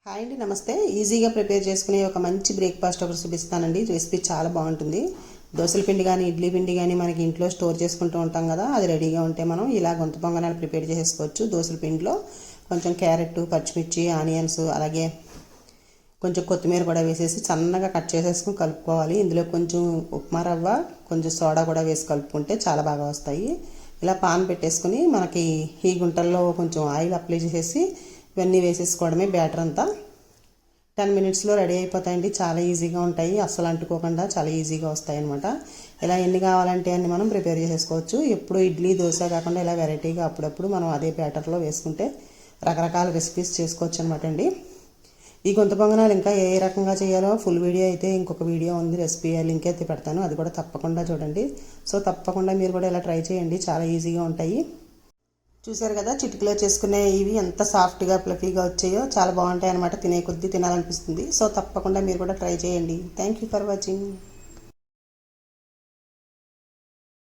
Hi అండి, నమస్తే. ఈజీగా ప్రిపేర్ చేసుకునే ఒక మంచి బ్రేక్ఫాస్ట్ ఒకటి చూపిస్తానండి. రెసిపీ చాలా బాగుంటుంది. దోశల పిండి కానీ ఇడ్లీ పిండి కానీ మనకి ఇంట్లో స్టోర్ చేసుకుంటూ ఉంటాం కదా, అది రెడీగా ఉంటే మనం ఇలా గుంత పొంగనాలు ప్రిపేర్ చేసుకోవచ్చు. దోశల పిండిలో కొంచెం క్యారెట్, పచ్చిమిర్చి, ఆనియన్స్, అలాగే కొంచెం కొత్తిమీర కూడా వేసేసి సన్నగా కట్ చేసేసుకుని కలుపుకోవాలి. ఇందులో కొంచెం ఉప్మా రవ్వ, కొంచెం సోడా కూడా వేసి కలుపుకుంటే చాలా బాగా వస్తాయి. ఇలా పాన్ పెట్టేసుకుని మనకి ఈ గుంటల్లో కొంచెం ఆయిల్ అప్లై చేసేసి ఇవన్నీ వేసేసుకోవడమే. బ్యాటర్ అంతా 10 మినిట్స్లో రెడీ అయిపోతాయండి. చాలా ఈజీగా ఉంటాయి, అస్సలు అంటుకోకుండా చాలా ఈజీగా వస్తాయి అనమాట. ఇలా ఎన్ని కావాలంటే అన్ని మనం ప్రిపేర్ చేసేసుకోవచ్చు. ఎప్పుడు ఇడ్లీ, దోశ కాకుండా ఇలా వెరైటీగా అప్పుడప్పుడు మనం అదే బ్యాటర్లో వేసుకుంటే రకరకాల రెసిపీస్ చేసుకోవచ్చు అనమాట అండి. ఈ గుంత పొంగనాలు ఇంకా ఏ రకంగా చేయాలో ఫుల్ వీడియో అయితే ఇంకొక వీడియో ఉంది, రెసిపీ లింక్ అయితే పెడతాను, అది కూడా తప్పకుండా చూడండి. సో తప్పకుండా మీరు కూడా ఇలా ట్రై చేయండి, చాలా ఈజీగా ఉంటాయి. చూసారు కదా, చిటికలో చేసుకునే ఇవి ఎంత సాఫ్ట్గా ఫ్లఫీగా వచ్చాయో, చాలా బాగుంటాయి అనమాట. తినే కొద్దీ తినాలనిపిస్తుంది. సో తప్పకుండా మీరు కూడా ట్రై చేయండి. Thank you for watching.